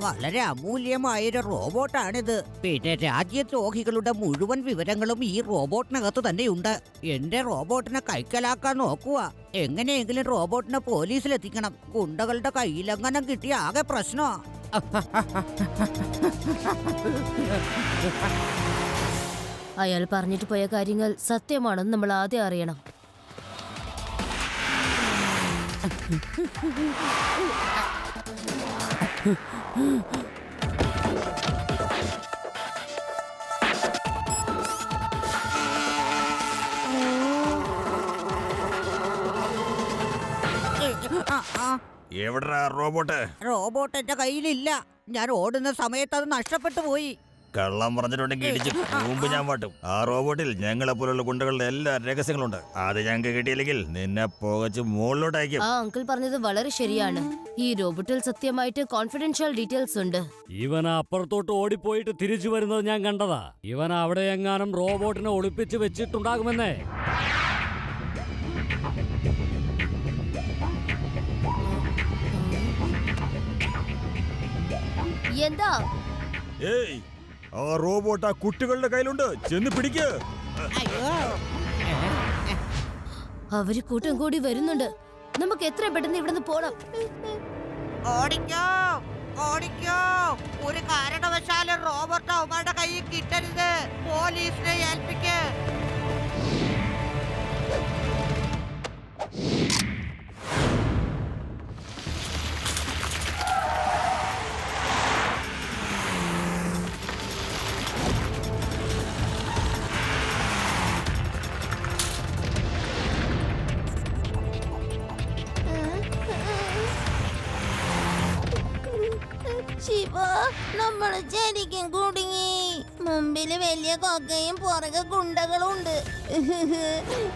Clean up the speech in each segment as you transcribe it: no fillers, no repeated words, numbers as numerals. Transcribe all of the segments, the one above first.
വളരെ അമൂല്യമായൊരു റോബോട്ടാണിത്. പിന്നെ രാജ്യദ്രോഹികളുടെ മുഴുവൻ വിവരങ്ങളും ഈ റോബോട്ടിനകത്ത് തന്നെയുണ്ട്. എന്റെ റോബോട്ടിനെ കൈക്കലാക്കാൻ നോക്കുക. എങ്ങനെയെങ്കിലും റോബോട്ടിനെ പോലീസിലെത്തിക്കണം. ഗുണ്ടകളുടെ കയ്യിലെങ്ങനെ കിട്ടിയ ആകെ പ്രശ്നമാ. അയാൾ പറഞ്ഞിട്ട് പോയ കാര്യങ്ങൾ സത്യമാണെന്ന് നമ്മൾ ആദ്യം അറിയണം. എവിടാ റോബോട്ട്? റോബോട്ട് എന്റെ കയ്യിലില്ല. ഞാൻ ഓടുന്ന സമയത്ത് അത് നഷ്ടപ്പെട്ടു പോയി. കള്ളം പറഞ്ഞിട്ടുണ്ടെങ്കിൽ ഇടിച്ച് മുമ്പ് ഞാൻ വാട്ടും. ആ റോബോട്ടിൽ ഞങ്ങളെ പോലുള്ള ഗുണ്ടകളുടെ എല്ലാ രഹസ്യങ്ങളുണ്ട്. അത് ഞങ്ങൾക്ക് കിട്ടിയില്ലെങ്കിൽ നിന്നെ പോകച്ച് മുകളിലോട്ടയക്കും. ആ അങ്കിൾ പറഞ്ഞത് വളരെ ശരിയാണ്. ഈ റോബോട്ടിൽ സത്യമായിട്ട് കോൺഫിഡൻഷ്യൽ ഡീറ്റെയിൽസ് ഉണ്ട്. ഇവൻ അപ്പുറത്തോട്ട് ഓടിപ്പോയിട്ട് തിരിച്ചു വരുന്നത് ഞാൻ കണ്ടതാ. ഇവൻ അവിടെ എങ്ങാനും റോബോട്ടിനെ ഒളിപ്പിച്ച് വെച്ചിട്ടുണ്ടാകുമെന്നേ. എന്താ? ഏയ്, ആ റോബോട്ട് ആ കുട്ടികളുടെ കയ്യിലുണ്ട്. ചെന്ന് പിടിക്ക്. അവര് കൂട്ടം കൂടി വരുന്നുണ്ട്. നമുക്ക് എത്ര പെട്ടെന്ന് ഇവിടുന്ന് പോണം. ഓടിക്കോ, ഓടിക്കോ. ഒരു കാരണവശാലും റോബോട്ട് അവന്മാരുടെ കയ്യിൽ കിട്ടരുത്. പോലീസിനെ ഏൽപ്പിക്ക്. ശിവ, നമ്മള് ശരിക്കും കുടുങ്ങി. മുമ്പില് വലിയ കൊക്കയും പുറകെ ഗുണ്ടകളുണ്ട്.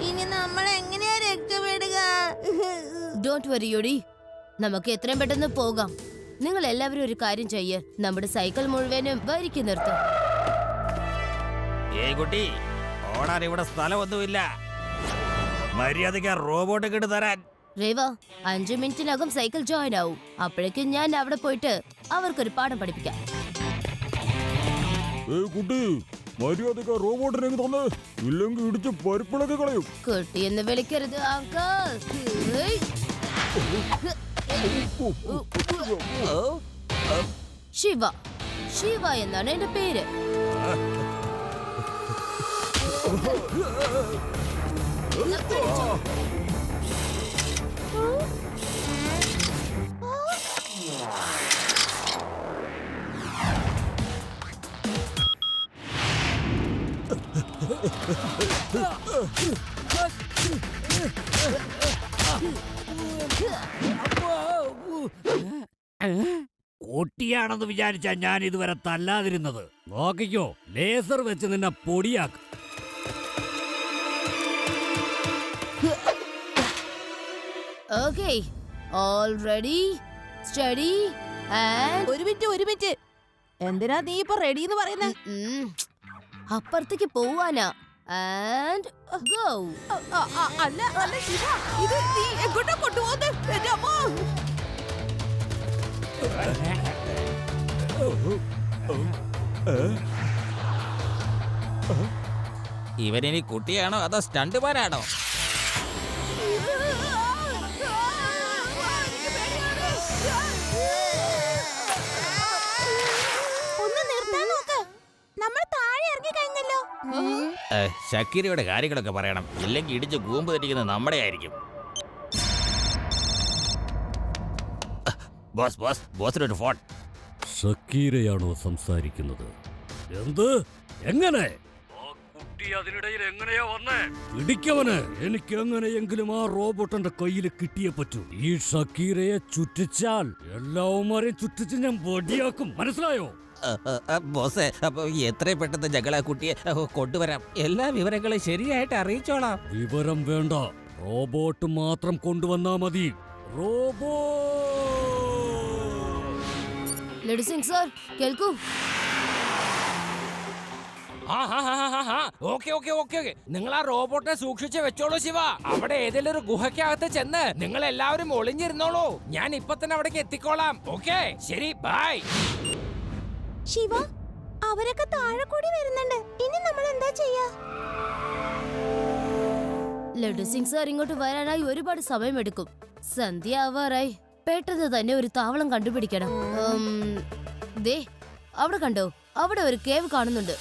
ഇനി നമ്മൾ എങ്ങനെയാ രക്ഷപ്പെടുക? ഡോണ്ട് വറി യോടി, നമുക്ക് എത്രയും പെട്ടെന്ന് പോകാം. നിങ്ങൾ എല്ലാവരും ഒരു കാര്യം ചെയ്യ്. നമ്മുടെ സൈക്കിൾ മുഴുവനും വരിക്ക് നിർത്തും. ഏയ് കുട്ടി, ഓടാൻ ഇവിടെ സ്ഥലമൊന്നുമില്ല. മര്യാദയ്ക്ക് റോബോട്ട് കിട്ടു തരാൻ. രേവ, 5 മിനിറ്റിനകം സൈക്കിൾ ജോയിൻ ആവും. അപ്പോഴേക്കും ഞാൻ അവിടെ പോയിട്ട് അവർക്കൊരു പാഠം പഠിപ്പിക്കാം. കുട്ടി, മര്യാദയ്ക്ക് റോബോട്ടിനെ തന്നെ, ഇല്ലെങ്കിൽ ഇടിച്ച് പരിപ്പിളക്കി കളയും. കുട്ടിയെന്ന് വിളിക്കരുത് അങ്കിൾ. ശിവ, ശിവ എന്നാണ് എന്റെ പേര്. കുട്ടിയാണെന്ന് വിചാരിച്ചാ ഞാൻ ഇതുവരെ തല്ലാതിരുന്നത്. നോക്കിക്കോ, ലേസർ വെച്ച് നിന്നെ പൊടിയാക്കും. Okay, all ready, steady and ഒരു മിനിറ്റ്. എന്തിനാ നീ ഇപ്പൊ റെഡി എന്ന് പറയുന്നത്? അപ്പുറത്തേക്ക് പോവാനാ. And go. അല്ല ശിവ, ഇത് നീ എങ്ങോട്ടാ കൊണ്ടുപോകുന്നത്? എന്റെ അമ്മ. ഇവനിനി കുട്ടിയാണോ അതോ സ്റ്റണ്ട്മാനാണോ? ഷക്കീരയുടെ കാര്യങ്ങളൊക്കെ പറയണം, ഇല്ലെങ്കിൽ ഇടിച്ച് കൂമ്പ് തെറ്റിക്കുന്നത് നമ്മുടെ ആയിരിക്കും. ബോസിനൊരു ഫോൺ. ഷക്കീരയാണോ സംസാരിക്കുന്നത്? എന്ത്? എങ്ങനെ? ആ കുട്ടി അതിനിടയിൽ എങ്ങനെയാ വന്നേ? പിടിക്കവന്. എനിക്ക് എങ്ങനെയെങ്കിലും ആ റോബോട്ടിന്റെ കയ്യിൽ കിട്ടിയേ പറ്റൂ. ഈ ഷക്കീരയെ ചുറ്റിച്ചാൽ എല്ലാവരെയും ചുറ്റിച്ച് ഞാൻ പൊടിയാക്കും. മനസ്സിലായോ? ബോസേ, എത്രയും പെട്ടെന്ന് ഞങ്ങൾ ആ കുട്ടിയെ കൊണ്ടുവരാം. എല്ലാ വിവരങ്ങളും ശരിയായിട്ട് അറിയിച്ചോളാം. വിവരം വേണ്ട, റോബോട്ട് മാത്രം കൊണ്ടുവന്നാ മതി. ലേഡി സിംഗ് സർ, കേൾക്കൂ. Okay okay okay okay. നിങ്ങൾ ആ റോബോട്ടിനെ സൂക്ഷിച്ച് വെച്ചോളൂ ശിവ. അവിടെ ഏതെങ്കിലും ഒരു ഗുഹയ്ക്കകത്ത് ചെന്ന് നിങ്ങൾ എല്ലാവരും ഒളിഞ്ഞിരുന്നോളൂ. ഞാൻ ഇപ്പൊ തന്നെ അവിടേക്ക് എത്തിക്കോളാം. ഓക്കെ ശരി, ബൈ. ശിവ, അവരൊക്കെ താഴെ കൂടി വരുന്നുണ്ട്. ഇനി നമ്മൾ എന്താ ചെയ്യാ? ലഡു സിംഗ് സാർ ഇങ്ങോട്ട് വരാനായി ഒരുപാട് സമയമെടുക്കും. സന്ധ്യ ആവാറായി. പെട്ടെന്ന് തന്നെ ഒരു താവളം കണ്ടുപിടിക്കണം. ദേ അവിടെ കണ്ടോ, അവിടെ ഒരു കേവ് കാണുന്നുണ്ട്.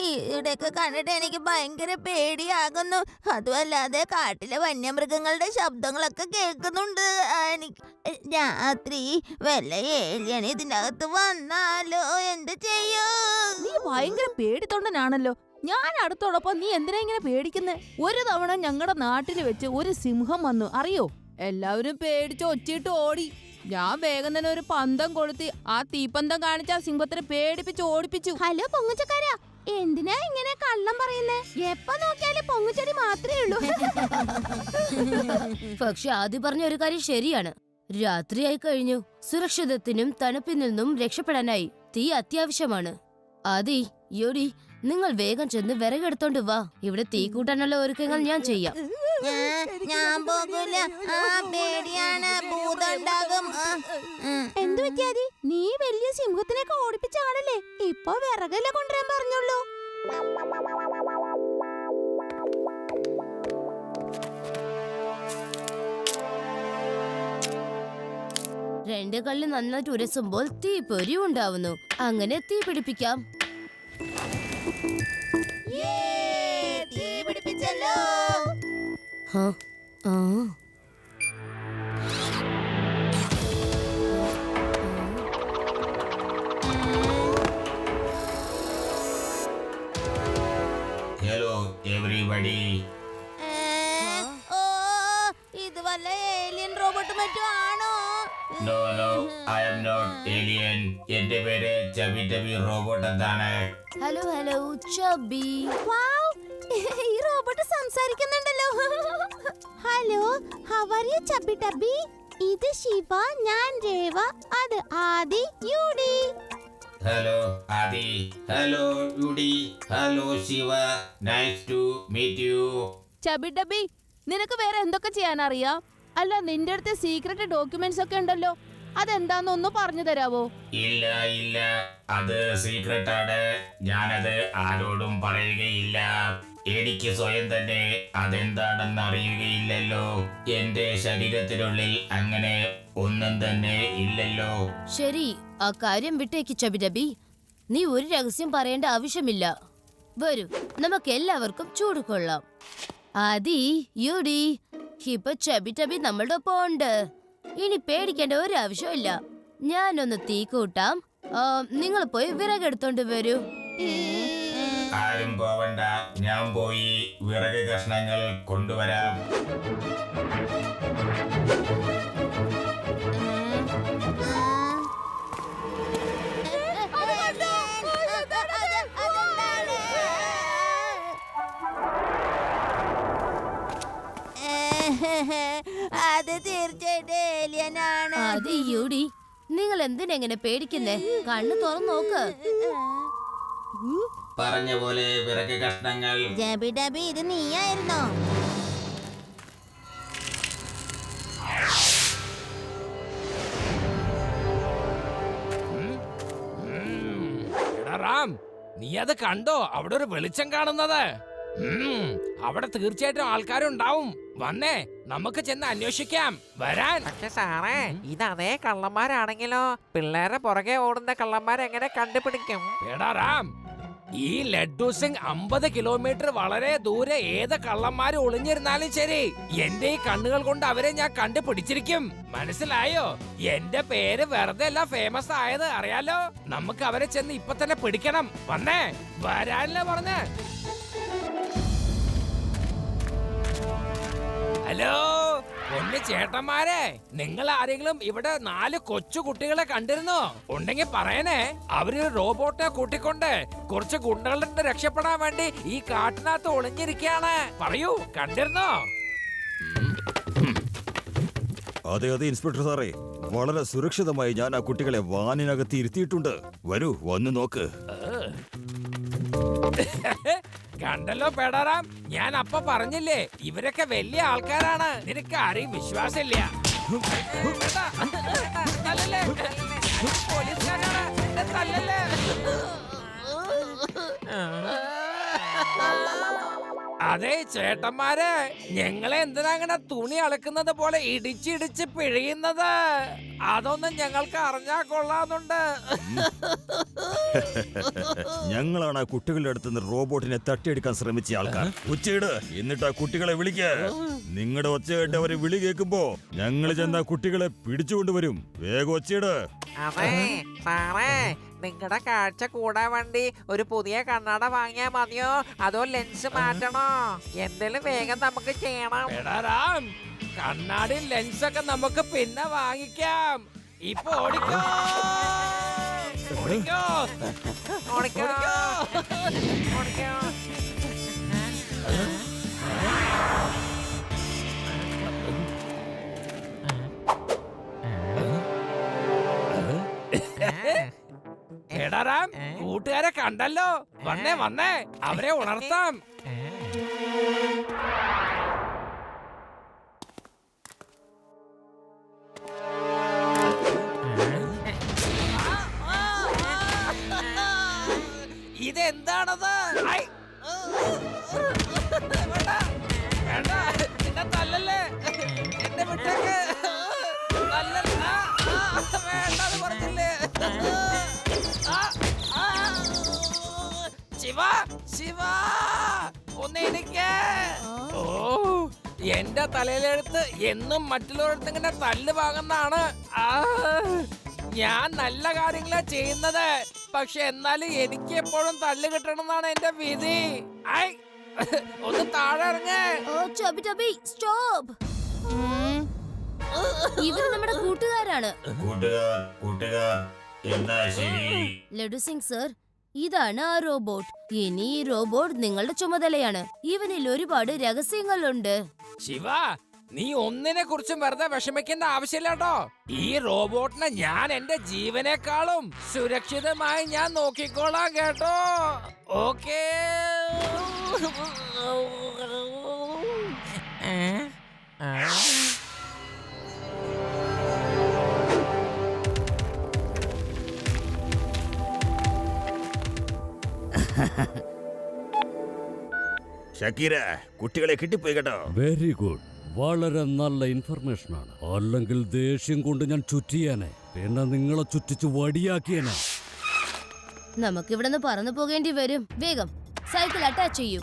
ഇവിടെയൊക്കെ കണ്ടിട്ട് എനിക്ക് ഭയങ്കര പേടിയാകുന്നു. അതുമല്ലാതെ കാട്ടിലെ വന്യമൃഗങ്ങളുടെ ശബ്ദങ്ങളൊക്കെ കേൾക്കുന്നുണ്ട്. രാത്രി വല്ല ഏലിയൻ ഇതിനകത്ത് വന്നാലോ, എന്ത് ചെയ്യോ? നീ ഭയങ്കര പേടിത്തൊണ്ടനാണല്ലോ. ഞാൻ അടുത്തോടൊപ്പം നീ എന്തിനാ ഇങ്ങനെ പേടിക്കുന്നേ? ഒരു തവണ ഞങ്ങളുടെ നാട്ടിൽ വെച്ച് ഒരു സിംഹം വന്നു, അറിയോ? എല്ലാവരും പേടിച്ച് ഒച്ചിട്ട് ഓടി. ഞാൻ വേഗം തന്നെ ഒരു പന്തം കൊളുത്തി ആ തീപ്പന്തം കാണിച്ച് ആ സിംഹത്തിനെ പേടിപ്പിച്ച് ഓടിപ്പിച്ചു. ഹലോ പൊങ്ങച്ചക്കാരാ, എന്തിനാ ഇങ്ങനെ കള്ളം പറയുന്നേ? എപ്പോ നോക്കിയാലും പൊങ്ങച്ചെടി മാത്രമേ ഉള്ളൂ. പക്ഷെ ആദ്യം പറഞ്ഞ ഒരു കാര്യം ശരിയാണ്. രാത്രിയായി കഴിഞ്ഞു. സുരക്ഷിതത്തിനും തണുപ്പിൽ നിന്നും രക്ഷപ്പെടാനായി തീ അത്യാവശ്യമാണ്. ആദി, യോടി, നിങ്ങൾ വേഗം ചെന്ന് വിറകെടുത്തോണ്ട് വാ. ഇവിടെ തീ കൂട്ടാനുള്ള ഒരുക്കങ്ങൾ ഞാൻ ചെയ്യാം. ഞാൻ പോകൂല, പേടിയാണ്, ഭൂതമുണ്ടാകും. എന്തു പറ്റിയാതി? നീ വലിയ സിംഹത്തിനൊക്കെ ഓടിപ്പിച്ച ആളല്ലേ? ഇപ്പൊ വിറകല്ല കൊണ്ടുവരാൻ പറഞ്ഞുള്ളൂ. രണ്ട് കല്ല് നന്നായിട്ട് ഉരസുമ്പോൾ തീപ്പൊരി ഉണ്ടാവുന്നു. അങ്ങനെ തീ പിടിപ്പിക്കാം. തീ പിടിപ്പിച്ചല്ലോ. Hello everybody. ഓ, ഇത് വല്ല ഏലിയൻ റോബോട്ട് മറ്റോ ആണോ? No no, I am not alien. എന്റെ പേര് ചബി ടബി റോബോട്ട് എന്താണ്. Hello hello Chubby. വൗ, ഈ റോബോട്ട് സംസാരിക്കുന്നുണ്ടല്ലോ. Hello, how are you Chubby Tubby? ഇത് ശിവ, ഞാൻ രേവ, അത് Aadi, Yudi. Hello Aadi, hello Yudi, hello Shiva, nice to meet you. Chubby Dubby, നിനക്ക് വേറെ എന്തൊക്കെ ചെയ്യാൻ അറിയാം? അല്ല, നിന്റെ അടുത്ത് സീക്രട്ട് ഡോക്യുമെന്റ്സ് ഒക്കെ ഉണ്ടല്ലോ, അതെന്താന്ന് ഒന്ന് പറഞ്ഞു തരാവോ? ഇല്ല ഇല്ല, അത് സീക്രട്ട് ആണ്. ഞാനത് ആരോടും പറയുകയില്ല. എനിക്ക് സ്വയം തന്നെ അതെന്താണെന്ന് അറിയുകയില്ലല്ലോ. എന്റെ ശരീരത്തിനുള്ളിൽ അങ്ങനെ ഒന്നും തന്നെ ഇല്ലല്ലോ. ശരി, ആ കാര്യം വിട്ടേക്ക് ചബി ഡബി. നീ ഒരു രഹസ്യം പറയേണ്ട ആവശ്യമില്ല. വരൂ, നമുക്ക് എല്ലാവർക്കും ചൂട് കൊള്ളാം. ആദി, യുഡി, ഇപ്പൊ ചബി ടബി നമ്മളുടെ ഒപ്പം ഉണ്ട്. ഇനി പേടിക്കേണ്ട ഒരു ആവശ്യമില്ല. ഞാനൊന്ന് തീ കൂട്ടാം. നിങ്ങൾ പോയി വിറകെടുത്തോണ്ട് വരൂ. ആരും പോവണ്ട, ഞാൻ പോയി വിറക് കഷ്ണങ്ങൾ കൊണ്ടുവരാം. അത് തീർച്ചയായിട്ടും ഏലിയനാണ്. ആദി, യുഡി, നിങ്ങൾ എന്തിനെങ്ങനെ പേടിക്കുന്നേ? കണ്ണ് തുറന്നു നോക്ക്. പറഞ്ഞ പോലെ വിറക് കഷ്ണങ്ങൾ. ജബി ഡബി, ഇത് നീയായിരുന്നോ? റാം, നീ അത് കണ്ടോ? അവിടെ ഒരു വെളിച്ചം കാണുന്നത്. അവിടെ തീർച്ചയായിട്ടും ആൾക്കാരുണ്ടാവും. വന്നേ, നമുക്ക് ചെന്ന് അന്വേഷിക്കാം. വരാൻ. പക്ഷെ സാറേ, ഇത് അതേ കള്ളന്മാരാണെങ്കിലോ? പിള്ളേരെ പുറകെ ഓടുന്ന കള്ളന്മാരെങ്ങനെ കണ്ടുപിടിക്കും? എടാ റാം, ഈ ലഡ്ഡു സിംഗ് 50 കിലോമീറ്റർ വളരെ ദൂരെ ഏത് കള്ളന്മാര് ഒളിഞ്ഞിരുന്നാലും ശരി, എന്റെ ഈ കണ്ണുകൾ കൊണ്ട് അവരെ ഞാൻ കണ്ടുപിടിച്ചിരിക്കും. മനസ്സിലായോ? എന്റെ പേര് വെറുതെ അല്ല ഫേമസ് ആയത്, അറിയാലോ. നമുക്ക് അവരെ ചെന്ന് ഇപ്പൊ തന്നെ പിടിക്കണം. വന്നേ, വരാനല്ലേ പറഞ്ഞേ. ഹലോ ഒന്ന് ചേട്ടന്മാരെ, നിങ്ങൾ ആരെങ്കിലും ഇവിടെ 4 കൊച്ചു കുട്ടികളെ കണ്ടിരുന്നോ? ഉണ്ടെങ്കിൽ പറയണേ. അവര് റോബോട്ടിനെ കൂട്ടിക്കൊണ്ട് കുറച്ച് ഗുണ്ടകളുടെ രക്ഷപ്പെടാൻ വേണ്ടി ഈ കാട്ടിനകത്ത് ഒളിഞ്ഞിരിക്കുകയാണ്. പറയൂ, കണ്ടിരുന്നോ? അതെ അതെ ഇൻസ്പെക്ടർ സാറേ, വളരെ സുരക്ഷിതമായി ഞാൻ ആ കുട്ടികളെ വാനിനകത്ത് ഇരുത്തിയിട്ടുണ്ട്. വരൂ വന്ന് നോക്ക്. കണ്ടല്ലോ പേടാറാം, ഞാൻ അപ്പ പറഞ്ഞില്ലേ ഇവരൊക്കെ വലിയ ആൾക്കാരാണ്. നിനക്ക് ആരെയും വിശ്വാസമില്ല. വേണ്ട, തല്ലല്ലേ. പോലീസുകാരാണ്, എന്നെ തല്ലല്ലേ. അതെ ചേട്ടന്മാരെ, ഞങ്ങളെ എന്തിനാ അങ്ങനെ തുണി അലക്കുന്നത് പോലെ ഇടിച്ചിടിച്ച് പിഴിയുന്നത്? അതൊന്നും ഞങ്ങൾക്ക് അറിഞ്ഞാ കൊള്ളാന്നുണ്ട്. ഞങ്ങളാണ് ആ കുട്ടികളുടെ അടുത്ത് നിന്ന് റോബോട്ടിനെ തട്ടിയെടുക്കാൻ ശ്രമിച്ച ആൾക്കാർ. ഉച്ചയിട്, എന്നിട്ട് ആ കുട്ടികളെ വിളിക്ക. നിങ്ങളുടെ ഒച്ച കേട്ട് അവര് വിളി കേൾക്കുമ്പോ ഞങ്ങൾ ചെന്ന കുട്ടികളെ പിടിച്ചുകൊണ്ടുവരും. വേഗം ഒച്ചയിട്. അതെ സാറേ, നിങ്ങളുടെ കാഴ്ച കൂടാൻ വേണ്ടി ഒരു പുതിയ കണ്ണട വാങ്ങിയാ മതിയോ അതോ ലെൻസ് മാറ്റണോ? എന്തേലും വേഗം നമുക്ക് ചെയ്യണം. പേടാറാം, കണ്ണാടി ലെൻസൊക്കെ നമുക്ക് പിന്നെ വാങ്ങിക്കാം. ഇപ്പൊ ഓടിക്കോ ഓടിക്കോ ഓടിക്കോ ഓടിക്കോ. പേടാറാം, കൂട്ടുകാരെ കണ്ടല്ലോ. വന്നേ വന്നേ, അവരെ ഉണർത്താം. ഇതെന്താണത്? ഐ! വേണ്ട, വേണ്ട, എന്നെ തല്ലല്ലേ. എന്നെ വിട്ടേക്ക്. തല്ലല്ല. വേണ്ടെന്ന് പറഞ്ഞില്ലേ. ശിവ, ശിവ, ഒന്ന് എനിക്ക്. ഓ, എന്റെ തലയിലെടുത്ത് എന്നും മറ്റുള്ളവരടുത്ത് ഇങ്ങനെ തല്ല് വാങ്ങുന്നതാണ്. ഞാൻ നല്ല കാര്യങ്ങളാ ചെയ്യുന്നത്, പക്ഷെ എന്നാലും എനിക്ക് എപ്പോഴും തല്ല് കിട്ടണമെന്നാണ് എന്റെ വിധി. ഐ, ഒന്ന് താഴെ ഇറങ്ങ്. ഓ ചബി ചബി സ്റ്റോപ്പ്. ഇവര് നമ്മുടെ കൂട്ടുകാരാണ്. ലഡു സിംഗ് സർ, ഇതാണ് ആ റോബോട്ട്. ഇനി ഈ റോബോട്ട് നിങ്ങളുടെ ചുമതലയാണ്. ഇവനിൽ ഒരുപാട് രഹസ്യങ്ങളുണ്ട്. ശിവ, നീ ഒന്നിനെ കുറിച്ചും വെറുതെ വിഷമിക്കേണ്ട ആവശ്യമില്ല കേട്ടോ. ഈ റോബോട്ടിനെ ഞാൻ എന്റെ ജീവനേക്കാളും സുരക്ഷിതമായി ഞാൻ നോക്കിക്കോളാം കേട്ടോ. ഓക്കേ. ഷക്കീര, കുട്ടികളെ കിട്ടിപ്പോയി കേട്ടോ. വെരി ഗുഡ്, വളരെ നല്ല ഇൻഫർമേഷൻ ആണ്. അല്ലെങ്കിൽ ദേഷ്യം കൊണ്ട് ഞാൻ ചുറ്റിയാനെ, പിന്നെ നിങ്ങളെ ചുറ്റിച്ച് വടിയാക്കിയേനെ. നമുക്കിവിടെ നിന്ന് പറന്നു പോകേണ്ടി വരും. വേഗം സൈക്കിൾ അറ്റാച്ച് ചെയ്യൂ.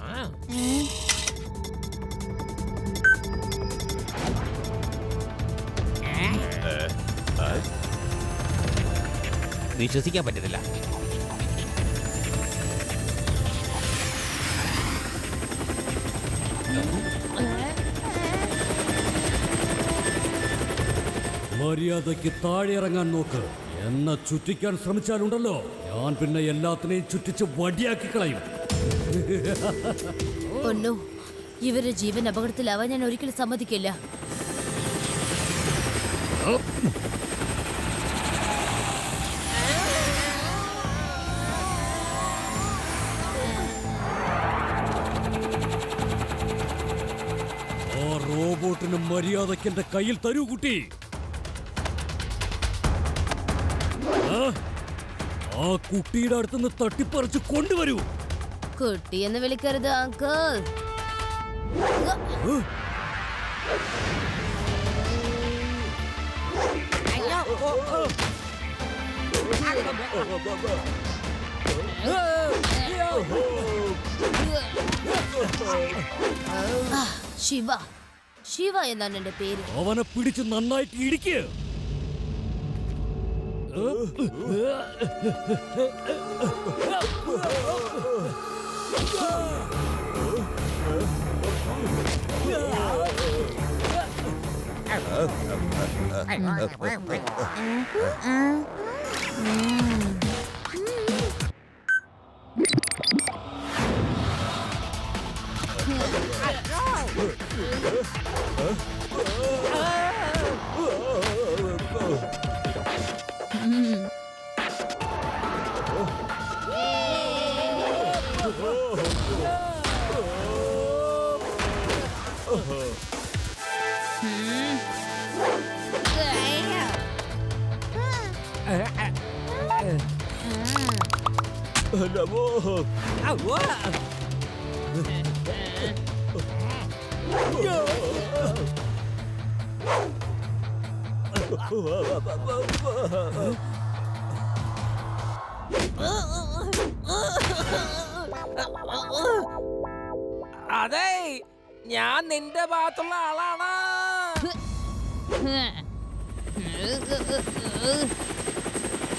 വിശ്വസിക്കാൻ പറ്റുന്നില്ല. മര്യാദയ്ക്ക് താഴെ ഇറങ്ങാൻ നോക്ക്. എന്നെ ചുറ്റിക്കാൻ ശ്രമിച്ചാലുണ്ടല്ലോ, ഞാൻ പിന്നെ എല്ലാത്തിനെയും ചുറ്റിച്ച് വടിയാക്കി കളയും. ഒന്നു, ഇവരുടെ ജീവൻ അപകടത്തിലാവാൻ ഞാൻ ഒരിക്കലും സമ്മതിക്കില്ല. ആ റോബോട്ടിന് മര്യാദയ്ക്ക് എന്റെ കയ്യിൽ തരൂ കുട്ടി. ആ കുട്ടിയുടെ അടുത്തുനിന്ന് തട്ടിപ്പറിച്ച് കൊണ്ടുവരൂ. കുട്ടി എന്ന് വിളിക്കരുത് അങ്കിൾ. ശിവ, ശിവ എന്നാണ് എന്റെ പേര്. അവനെ പിടിച്ച് നന്നായിട്ട് ഇടിക്ക്. ഉം. അതെ, ഞാൻ നിന്റെ ഭാഗത്തുള്ള ആളാണ്.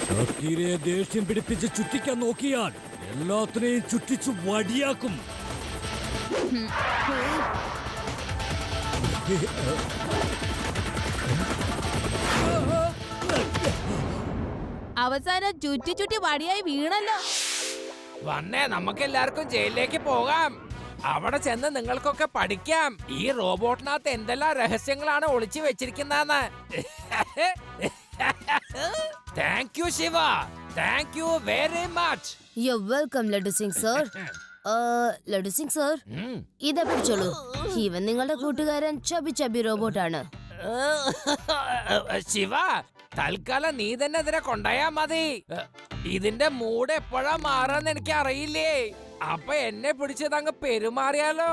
ഷക്കീരയെ ദേഷ്യം പിടിപ്പിച്ച് ചുറ്റിക്കാൻ നോക്കിയാൽ എല്ലാത്തിനെയും ചുറ്റിച്ചു വടിയാക്കും. അവസാനം ചുറ്റി ചുറ്റി വടിയായി വീണല്ലോ. വന്നേ, നമുക്ക് എല്ലാവർക്കും ജയിലിലേക്ക് പോകാം. അവിടെ ചെന്ന് നിങ്ങൾക്കൊക്കെ പഠിക്കാം ഈ റോബോട്ടിനകത്ത് എന്തെല്ലാം രഹസ്യങ്ങളാണ് ഒളിച്ചു വെച്ചിരിക്കുന്നതെന്ന്. Thank you Shiva, thank you very much. You welcome Laddu Singh sir. Laddu Singh sir, ഇതാ പിടിച്ചോളൂ. ഇവൻ നിങ്ങളുടെ കൂട്ടുകാരൻ ചബി ചബി റോബോട്ടാണ്. ശിവ, തൽക്കാലം നീ തന്നെ ഇതിനെ കൊണ്ടുപോയാ മതി. ഇതിന്റെ മൂഡ് എപ്പോഴാ മാറാന്ന് എനിക്ക് അറിയില്ലേ. അപ്പൊ എന്നെ പിടിച്ചത് അങ്ങ് പെരുമാറിയാലോ.